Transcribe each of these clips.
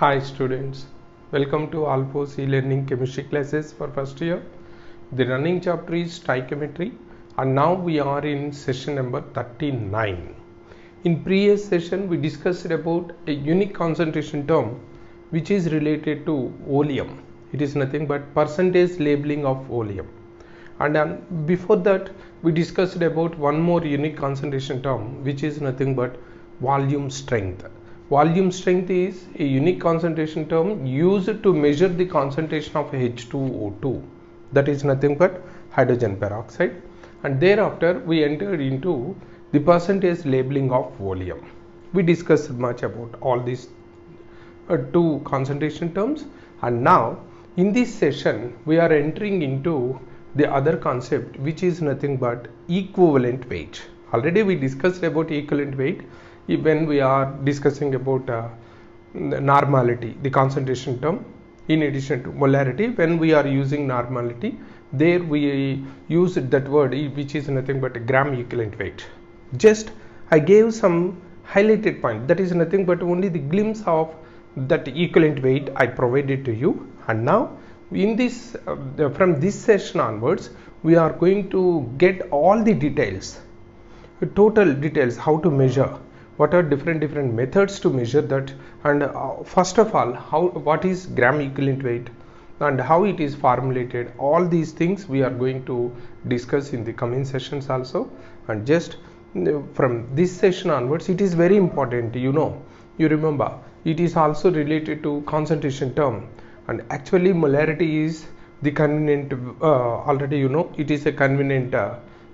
Hi students, welcome to Alphos e-learning chemistry classes for first year. The running chapter is stoichiometry and now we are in session number 39. In previous session we discussed about a unique concentration term which is related to oleum. It is nothing but percentage labeling of oleum. And before that we discussed about one more unique concentration term which is nothing but volume strength. Volume strength is a unique concentration term used to measure the concentration of H2O2, that is nothing but hydrogen peroxide, and thereafter we entered into the percentage labeling of volume. We discussed much about all these two concentration terms, and now in this session we are entering into the other concept which is nothing but equivalent weight. Already we discussed about equivalent weight when we are discussing about normality, the concentration term. In addition to molarity, when we are using normality, there we use that word which is nothing but a gram equivalent weight. Just I gave some highlighted point, that is nothing but only the glimpse of that equivalent weight I provided to you. And now in this from this session onwards we are going to get all the details, total details, how to measure, what are different methods to measure that, and first of all what is gram equivalent weight and how it is formulated. All these things we are going to discuss in the coming sessions also. And just from this session onwards it is very important, you remember it is also related to concentration term, and actually molarity is the convenient already it is a convenient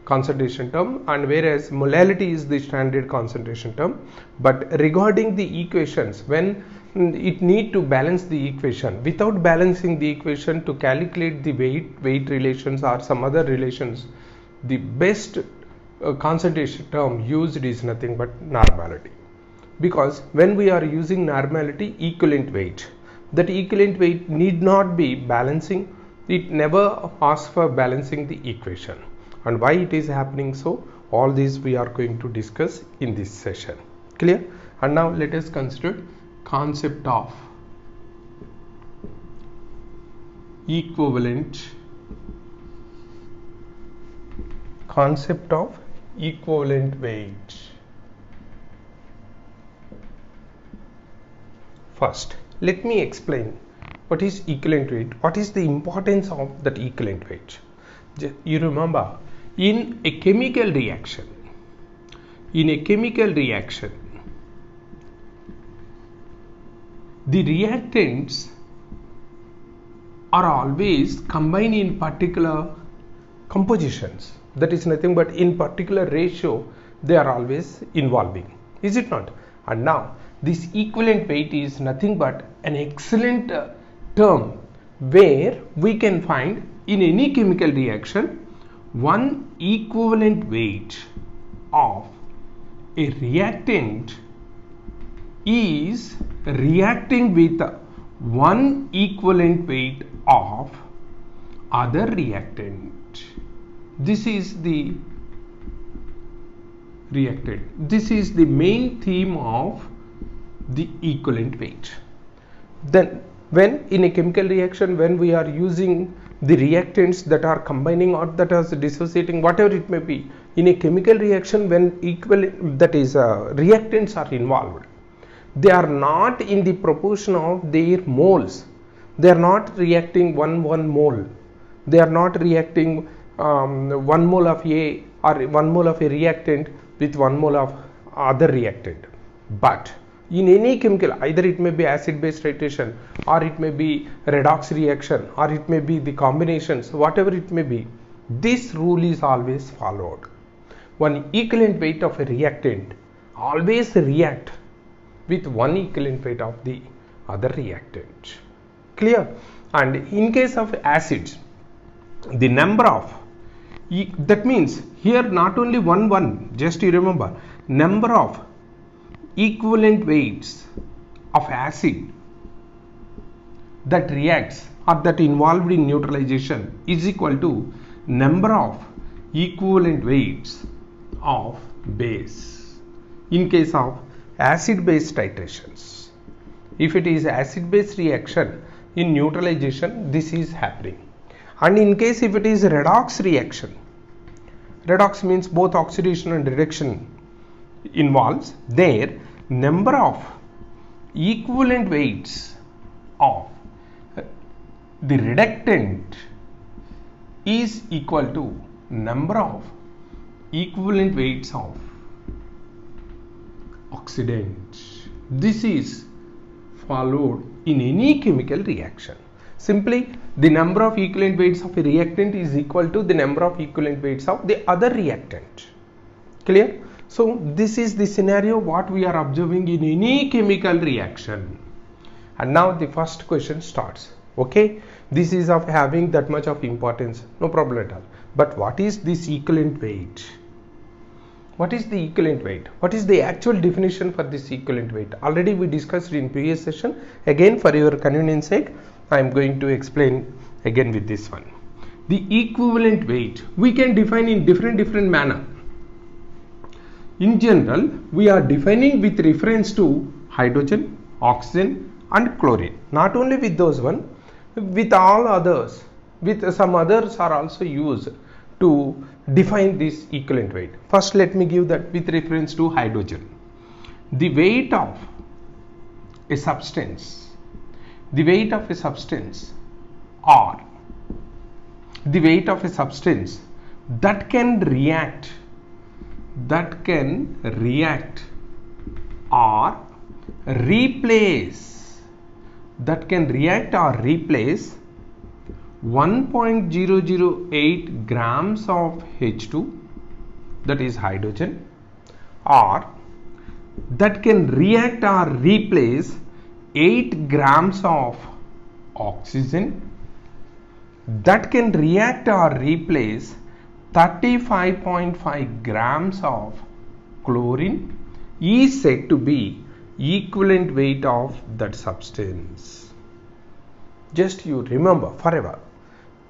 concentration term, and whereas molality is the standard concentration term. But regarding the equations, when it need to balance the equation, without balancing the equation to calculate the weight relations or some other relations, the best concentration term used is nothing but normality. Because when we are using normality, equivalent weight, that equivalent weight need not be balancing, it never asks for balancing the equation. And why it is happening so, all these we are going to discuss in this session. Clear? And now let us consider concept of equivalent weight. First let me explain what is equivalent weight, what is the importance of that equivalent weight. You remember, in a chemical reaction, the reactants are always combined in particular compositions, that is nothing but in particular ratio they are always involving, is it not? And now this equivalent weight is nothing but an excellent term where we can find in any chemical reaction one equivalent weight of a reactant is reacting with one equivalent weight of other reactant. This is the reactant. This is the main theme of the equivalent weight. Then when in a chemical reaction, when we are using the reactants that are combining or that are dissociating, whatever it may be, in a chemical reaction, when reactants are involved, they are not in the proportion of their moles. They are not reacting one mole. They are not reacting 1 mole of A or 1 mole of a reactant with 1 mole of other reactant. But in any chemical, either it may be acid base titration or it may be redox reaction or it may be the combinations, whatever it may be, this rule is always followed. One equivalent weight of a reactant always react with one equivalent weight of the other reactant. Clear? And in case of acids, the number of, that means here not only one, just you remember, number of equivalent weights of acid that reacts or that involved in neutralization is equal to number of equivalent weights of base in case of acid base titrations. if it is acid base reaction, in neutralization this is happening. And in case if it is redox reaction, redox means both oxidation and reduction involves, there number of equivalent weights of the reductant is equal to number of equivalent weights of oxidant. This is followed in any chemical reaction. Simply the number of equivalent weights of a reactant is equal to the number of equivalent weights of the other reactant. Clear? So this is the scenario what we are observing in any chemical reaction. And now the first question starts. Okay, this is of having that much of importance, no problem at all. But what is this equivalent weight? What is the equivalent weight? What is the actual definition for this equivalent weight? Already we discussed in previous session. Again, for your convenience sake, I am going to explain again with this one. The equivalent weight we can define in different manner. In general, we are defining with reference to hydrogen, oxygen and chlorine. Not only with those one, with all others, with some others are also used to define this equivalent weight. First, let me give that with reference to hydrogen. The weight of a substance, or the weight of a substance that can react or replace 1.008 grams of H2, that is hydrogen, or that can react or replace 8 grams of oxygen, that can react or replace 35.5 grams of chlorine, is said to be equivalent weight of that substance. Just you remember forever,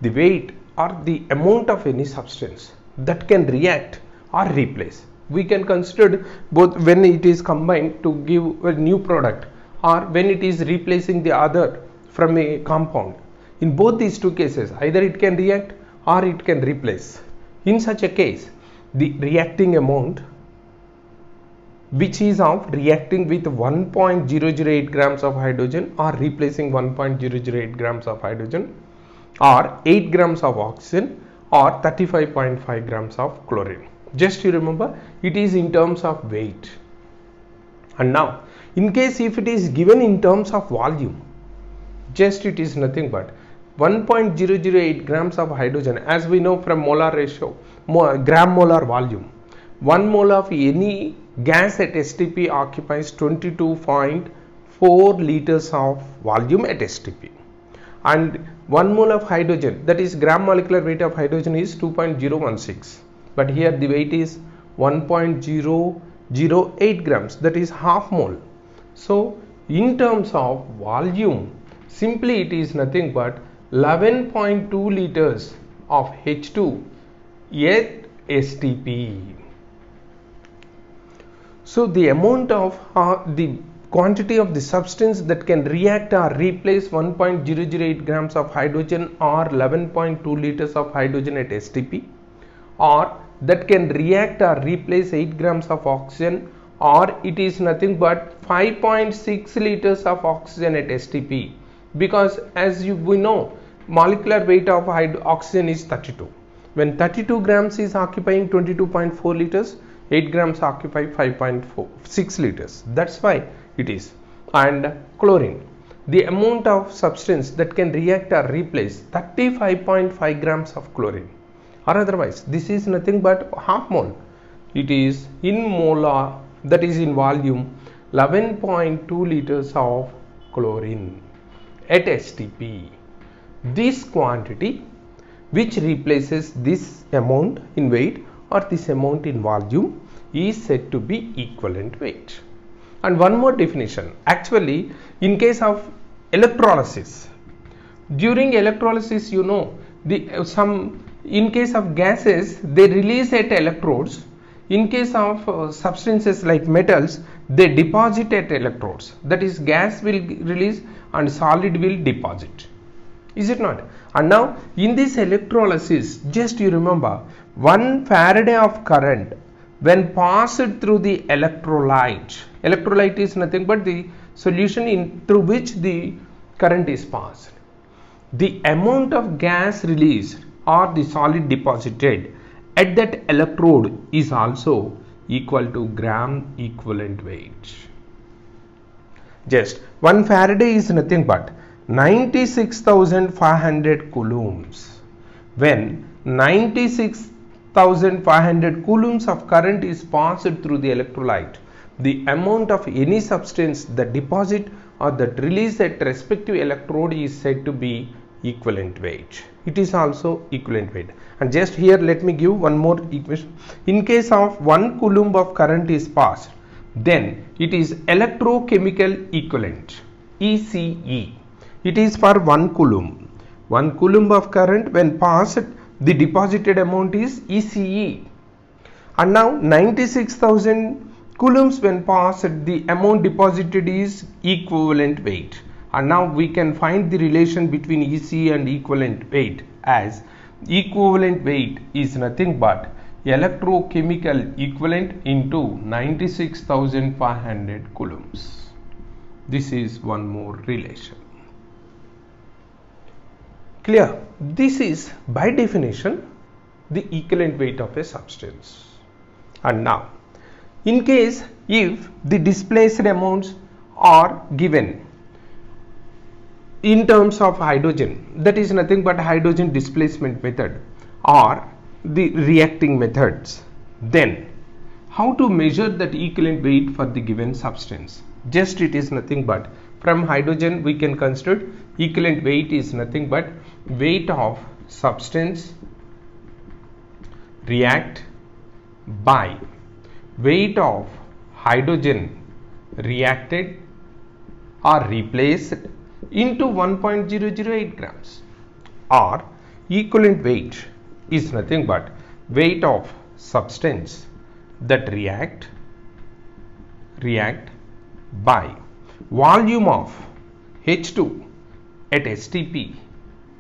the weight or the amount of any substance that can react or replace. We can consider both when it is combined to give a new product or when it is replacing the other from a compound. In both these two cases, either it can react or it can replace. In such a case, the reacting amount, which is of reacting with 1.008 grams of hydrogen or replacing 1.008 grams of hydrogen, or 8 grams of oxygen or 35.5 grams of chlorine. Just you remember, it is in terms of weight. And now, in case if it is given in terms of volume, just it is nothing but 1.008 grams of hydrogen, as we know from molar ratio, gram molar volume. 1 mole of any gas at STP occupies 22.4 liters of volume at STP. And 1 mole of hydrogen, that is gram molecular weight of hydrogen, is 2.016. But here the weight is 1.008 grams, that is half mole. So in terms of volume, simply it is nothing but 11.2 liters of H2 at STP. So the amount of the quantity of the substance that can react or replace 1.008 grams of hydrogen or 11.2 liters of hydrogen at STP, or that can react or replace 8 grams of oxygen, or it is nothing but 5.6 liters of oxygen at STP, because as we know, molecular weight of oxygen is 32. When 32 grams is occupying 22.4 liters, 8 grams occupy 5.6 liters. That's why it is. And chlorine, the amount of substance that can react or replace 35.5 grams of chlorine, or otherwise this is nothing but half mole. It is in molar, that is in volume, 11.2 liters of chlorine at STP. This quantity which replaces this amount in weight or this amount in volume is said to be equivalent weight. And one more definition, actually in case of electrolysis, during electrolysis, you know, in case of gases, they release at electrodes. in case of substances like metals, they deposit at electrodes, that is gas will release and solid will deposit, is it not? And now in this electrolysis, just you remember 1 Faraday of current when passed through the electrolyte is nothing but the solution through which the current is passed. The amount of gas released or the solid deposited at that electrode is also equal to gram equivalent weight. Just 1 Faraday is nothing but 96,500 coulombs. When 96,500 coulombs of current is passed through the electrolyte, the amount of any substance that deposit or that release at respective electrode is said to be equivalent weight. It is also equivalent weight. And just here let me give one more equation. In case of 1 coulomb of current is passed, then it is electrochemical equivalent, ECE. It is for 1 coulomb. 1 coulomb of current when passed, the deposited amount is ECE. And now 96,000 coulombs when passed, the amount deposited is equivalent weight. And now we can find the relation between ECE and equivalent weight as equivalent weight is nothing but electrochemical equivalent into 96,500 coulombs. This is one more relation. Clear? This is by definition the equivalent weight of a substance. And now in case if the displaced amounts are given in terms of hydrogen, that is nothing but hydrogen displacement method or the reacting methods, then how to measure that equivalent weight for the given substance? Just it is nothing but from hydrogen we can consider equivalent weight is nothing but weight of substance react by weight of hydrogen reacted or replaced into 1.008 grams, or equivalent weight is nothing but weight of substance that react by volume of H2 at STP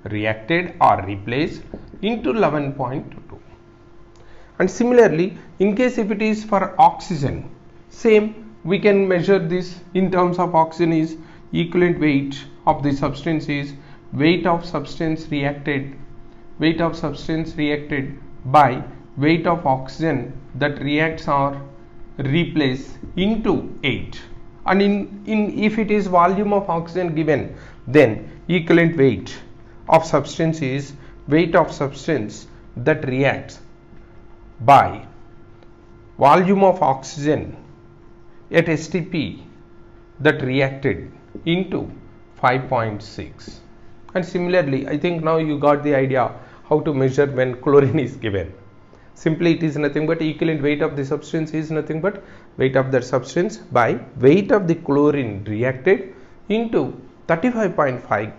reacted or replaced into 11.2. And similarly, in case if it is for oxygen, same we can measure this in terms of oxygen is equivalent weight of the substance is weight of substance reacted by weight of oxygen that reacts or replace into 8. And in if it is volume of oxygen given, then equivalent weight of substance is weight of substance that reacts by volume of oxygen at STP that reacted into 5.6. And similarly, I think now you got the idea how to measure when chlorine is given. Simply it is nothing but equivalent weight of the substance is nothing but weight of that substance by weight of the chlorine reacted into 35.5,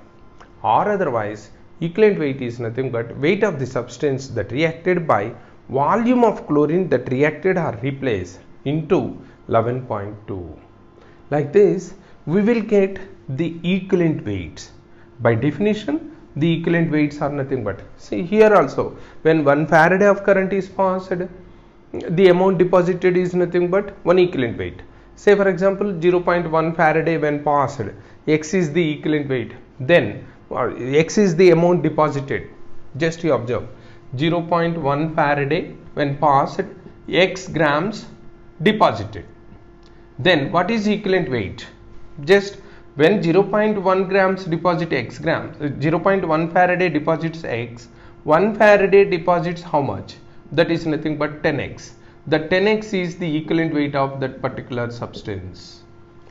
or otherwise equivalent weight is nothing but weight of the substance that reacted by volume of chlorine that reacted or replaced into 11.2. Like this we will get the equivalent weights. By definition, the equivalent weights are nothing but, see here also when 1 Faraday of current is passed, the amount deposited is nothing but 1 equivalent weight. Say for example 0.1 Faraday when passed, X is the equivalent weight, then X is the amount deposited. Just you observe 0.1 Faraday when passed, X grams deposited. Then what is equivalent weight? Just when 0.1 grams deposit X grams, 0.1 Faraday deposits X, 1 Faraday deposits how much? That is nothing but 10x. The 10x is the equivalent weight of that particular substance.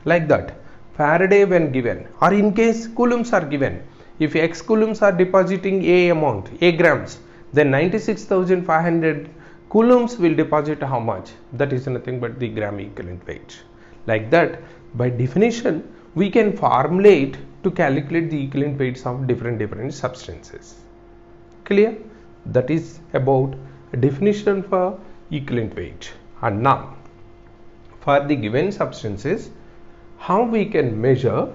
Like that, Faraday when given, or in case coulombs are given, if X coulombs are depositing A amount, A grams, then 96,500 coulombs will deposit how much? That is nothing but the gram equivalent weight. Like that, by definition, we can formulate to calculate the equivalent weights of different substances. Clear? That is about a definition for equivalent weight. And now for the given substances, how we can measure?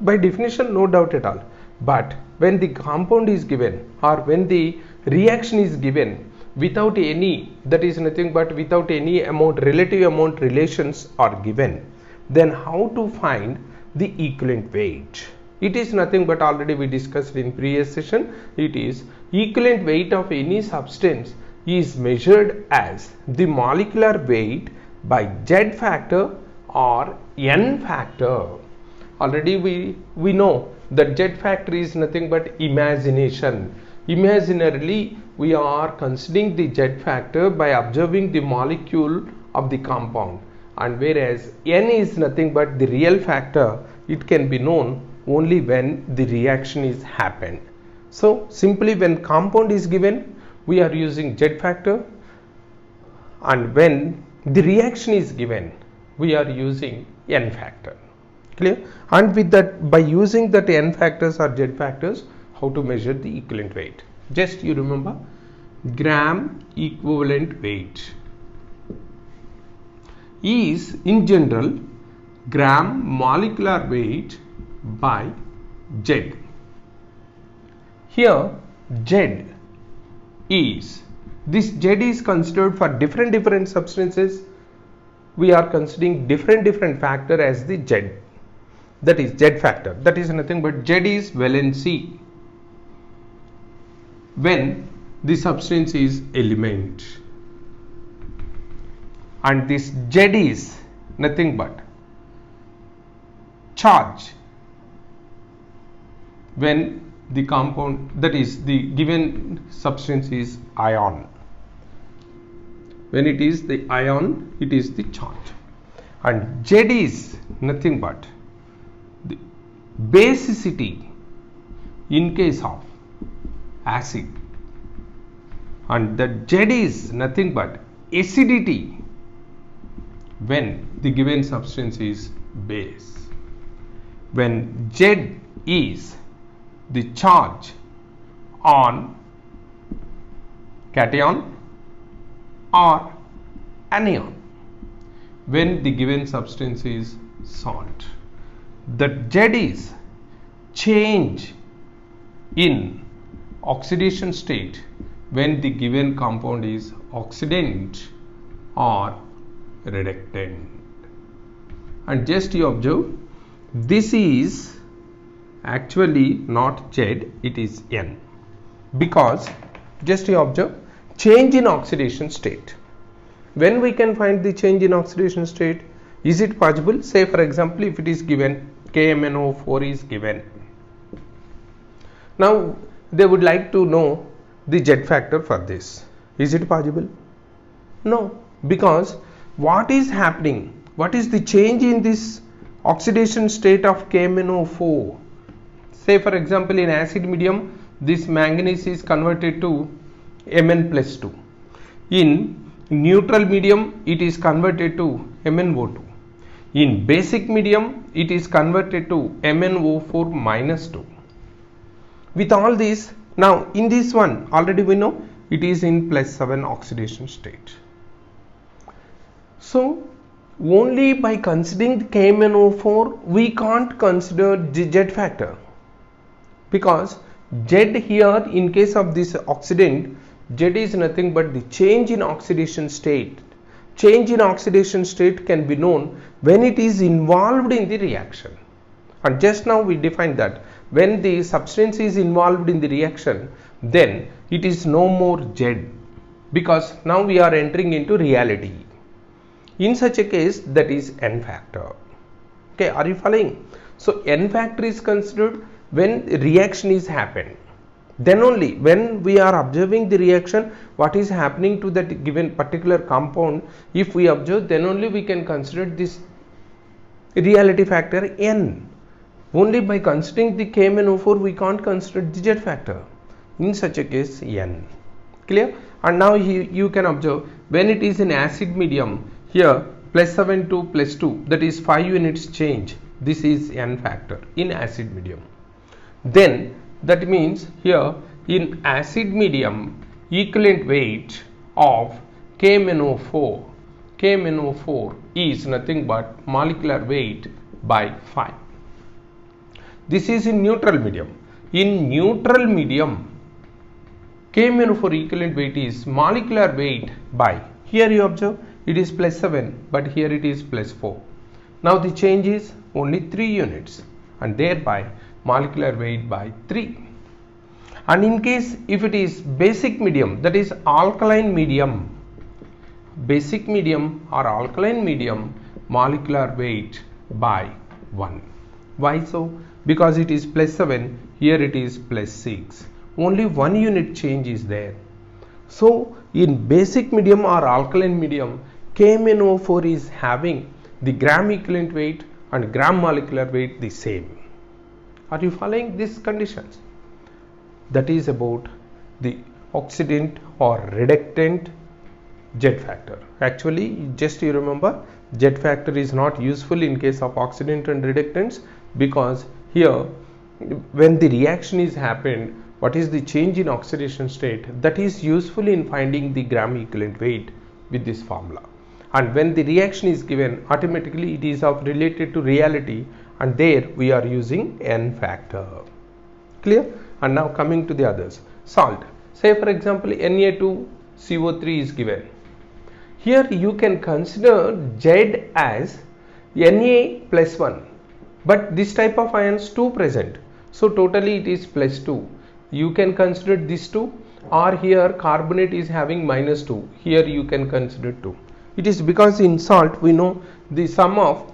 By definition, no doubt at all. But when the compound is given or when the reaction is given without any, that is nothing but without any amount, relative amount relations are given, then how to find the equivalent weight? It is nothing but, already we discussed in previous session, it is equivalent weight of any substance is measured as the molecular weight by Z factor or N factor. Already we know that Z factor is nothing but imagination. Imaginarily we are considering the Z factor by observing the molecule of the compound, and whereas N is nothing but the real factor, it can be known only when the reaction is happened. So simply when compound is given, we are using Z factor, and when the reaction is given, we are using N factor. Clear? And with that, by using that N factors or Z factors, how to measure the equivalent weight? Just you remember, gram equivalent weight is in general gram molecular weight by Z. Here Z is, this Z is considered for different substances. We are considering different factor as the Z, that is Z factor. That is nothing but Z is valency when the substance is element, and this Z is nothing but charge when the compound, that is the given substance is ion. When it is the ion, it is the charge. And Z is nothing but the basicity in case of acid, and that Z is nothing but acidity when the given substance is base. When Z is the charge on cation or anion when the given substance is salt. That Z is change in oxidation state when the given compound is oxidant or reductant. And just you observe, this is actually not Z, it is N, because just you observe change in oxidation state. When we can find the change in oxidation state? Is it possible? Say for example, if it is given KMnO4 is given, now they would like to know the Z factor for this. Is it possible? No, because what is happening? What is the change in this oxidation state of KMnO4? Say for example, in acid medium, this manganese is converted to Mn+2. In neutral medium, it is converted to MnO2. In basic medium, it is converted to MnO4-2. With all this, now in this one, already we know it is in +7 oxidation state. So only by considering the KMnO4, we can't consider the Z factor, because Z here in case of this oxidant, Z is nothing but the change in oxidation state. Change in oxidation state can be known when it is involved in the reaction. And just now we defined that when the substance is involved in the reaction, then it is no more Z, because now we are entering into reality. In such a case, that is N factor. Okay, are you following? So N factor is considered when reaction is happened. Then only when we are observing the reaction, what is happening to that given particular compound, if we observe, then only we can consider this reality factor N. Only by considering the KMnO4, we can't consider the Z factor. In such a case, N. Clear? And now you can observe when it is in acid medium, here +7 to +2, that is 5 units change. This is N factor in acid medium. Then that means here in acid medium, equivalent weight of KMnO4. KMnO4 is nothing but molecular weight by 5. This is in neutral medium. In neutral medium, KMnO4 equivalent weight is molecular weight by, here you observe it is plus 7, but here it is plus 4. Now the change is only 3 units, and thereby molecular weight by 3. And in case if it is basic medium, that is alkaline medium, basic medium or alkaline medium, molecular weight by 1. Why so? Because it is plus 7, here it is plus 6. Only 1 unit change is there. So in basic medium or alkaline medium, KMnO4 is having the gram equivalent weight and gram molecular weight the same. Are you following these conditions? That is about the oxidant or reductant jet factor. Actually, just you remember, jet factor is not useful in case of oxidant and reductants, because here when the reaction is happened, what is the change in oxidation state, that is useful in finding the gram equivalent weight with this formula. And when the reaction is given, automatically it is of related to reality, and there we are using N factor. Clear? And now coming to the others. Salt. Say for example Na2CO3 is given. Here you can consider Z as Na plus 1. But this type of ions 2 present. So totally it is plus 2. You can consider this 2, or here carbonate is having minus 2. Here you can consider 2. It is because in salt we know the sum of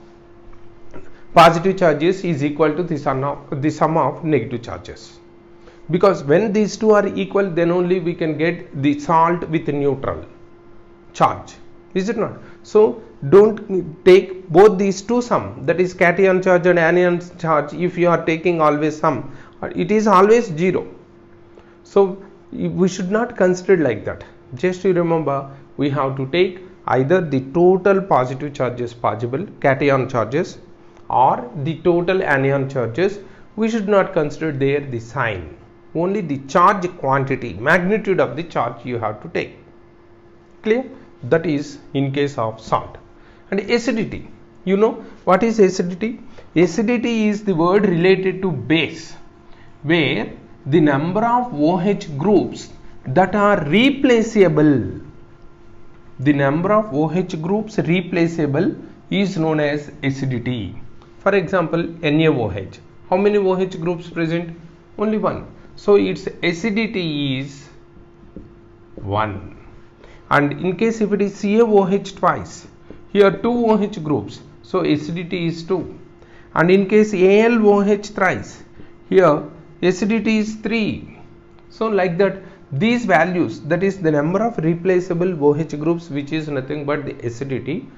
positive charges is equal to the sum of negative charges. Because when these two are equal, then only we can get the salt with neutral charge. Is it not? So don't take both these two sum, that is cation charge and anion charge. If you are taking always sum, it is always 0. So we should not consider like that. Just you remember, we have to take either the total positive charges possible, cation charges, or the total anion charges. We should not consider there the sign. Only the charge quantity, magnitude of the charge you have to take. Clear? That is in case of salt. And acidity. You know what is acidity? Acidity is the word related to base, where the number of OH groups that are replaceable, the number of OH groups replaceable is known as acidity. For example, NaOH. How many OH groups present? Only 1. So its acidity is 1. And in case if it is CaOH twice, here 2 OH groups, so acidity is 2. And in case AlOH thrice, here acidity is 3. So like that, these values, that is the number of replaceable OH groups, which is nothing but the acidity,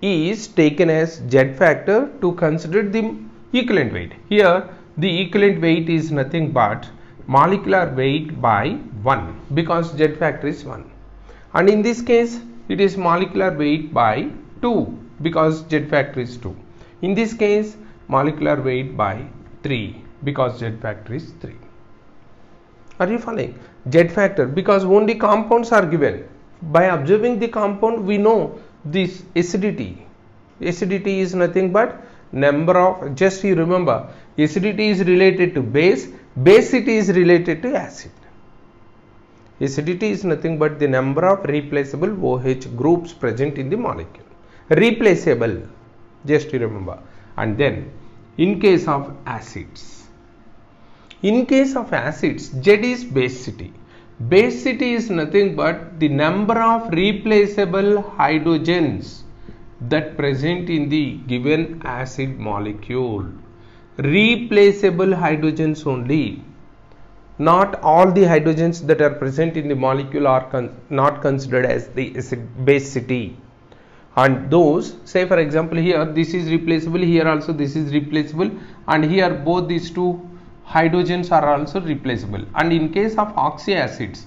is taken as Z factor to consider the equivalent weight. Here the equivalent weight is nothing but molecular weight by 1, because Z factor is 1. And in this case it is molecular weight by 2, because Z factor is 2. In this case molecular weight by 3, because Z factor is 3. Are you following? Z factor, because only compounds are given. By observing the compound we know this acidity. Acidity is nothing but number of, just you remember, acidity is related to base, basicity is related to acid. Acidity is nothing but the number of replaceable OH groups present in the molecule. Replaceable, just you remember. And then in case of acids, Z is basicity. Basicity is nothing but the number of replaceable hydrogens that present in the given acid molecule. Replaceable hydrogens only. Not all the hydrogens that are present in the molecule are not considered as the basicity. And those, say for example, here this is replaceable, here also this is replaceable, and here both these two hydrogens are also replaceable. And in case of oxyacids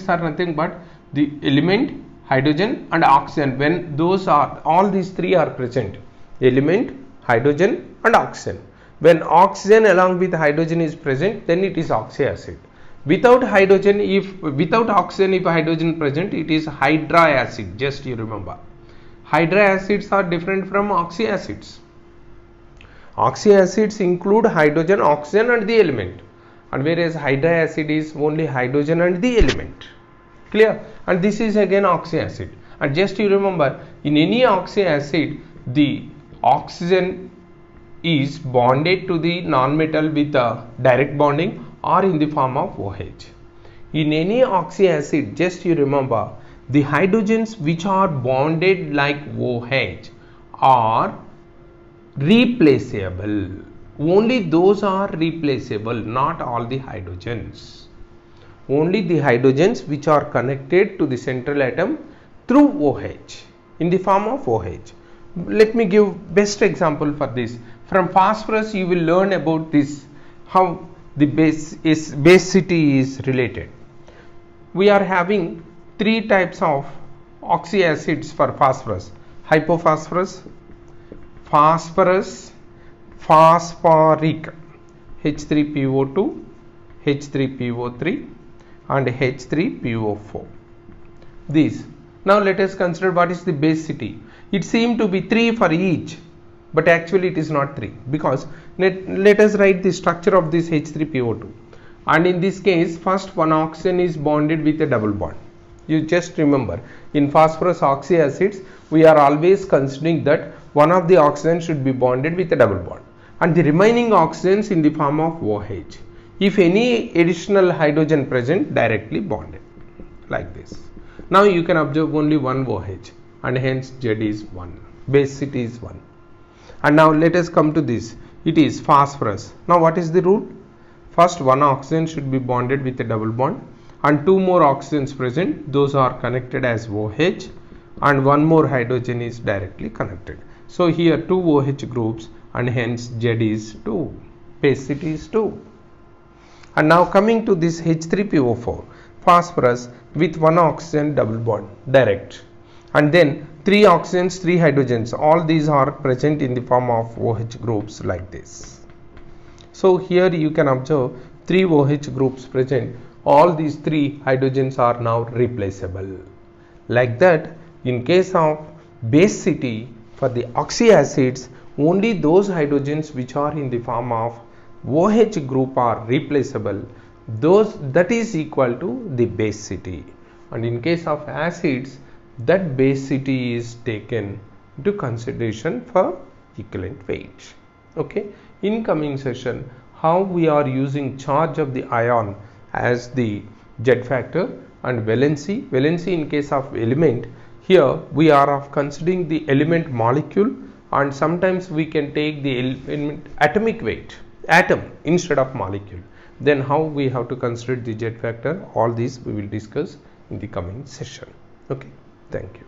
are nothing but the element, hydrogen and oxygen. When those are, all these three are present, element, hydrogen and oxygen. When oxygen along with hydrogen is present, then it is oxyacid. Without hydrogen, without oxygen, if hydrogen present, it is hydriacid. Just you remember. Hydroacids are different from oxyacids. Oxyacids include hydrogen, oxygen and the element, and whereas hydroacid is only hydrogen and the element. Clear? And this is again oxyacid. And just you remember, in any oxyacid, the oxygen is bonded to the non-metal with a direct bonding or in the form of OH. In any oxyacid, just you remember, the hydrogens which are bonded like OH are replaceable. Only those are replaceable, not all the hydrogens. Only the hydrogens which are connected to the central atom through OH in the form of OH. Let me give best example for this. From phosphorus you will learn about this, how the basicity is related. We are having three types of oxyacids for phosphorus: hypophosphorus, phosphorus, phosphoric, H3PO2, H3PO3 and H3PO4. These. Now let us consider what is the basicity. It seems to be 3 for each, but actually it is not 3, because let us write the structure of this H3PO2. And in this case, first one oxygen is bonded with a double bond. You just remember, in phosphorus oxyacids, we are always considering that one of the oxygens should be bonded with a double bond, and the remaining oxygens in the form of OH. If any additional hydrogen present, directly bonded, like this. Now you can observe only one OH, and hence Z is 1. Basicity is 1. And now let us come to this. It is phosphorus. Now what is the rule? First one oxygen should be bonded with a double bond, and two more oxygens present, those are connected as OH, and one more hydrogen is directly connected. So here two OH groups, and hence Z is 2. Basicity is 2. And now coming to this H3PO4, phosphorus with one oxygen double bond direct, and then 3 oxygens, 3 hydrogens, all these are present in the form of OH groups like this. So here you can observe 3 OH groups present, all these 3 hydrogens are now replaceable. Like that, in case of basicity for the oxyacids, only those hydrogens which are in the form of OH group are replaceable. That is equal to the basicity. And in case of acids, that basicity is taken into consideration for equivalent weight. Okay. In coming session, how we are using charge of the ion as the Z factor, and valency. Valency in case of element, here we are of considering the element molecule, and sometimes we can take the element atomic weight, atom instead of molecule. Then how we have to consider the Z factor, all these we will discuss in the coming session. Okay, thank you.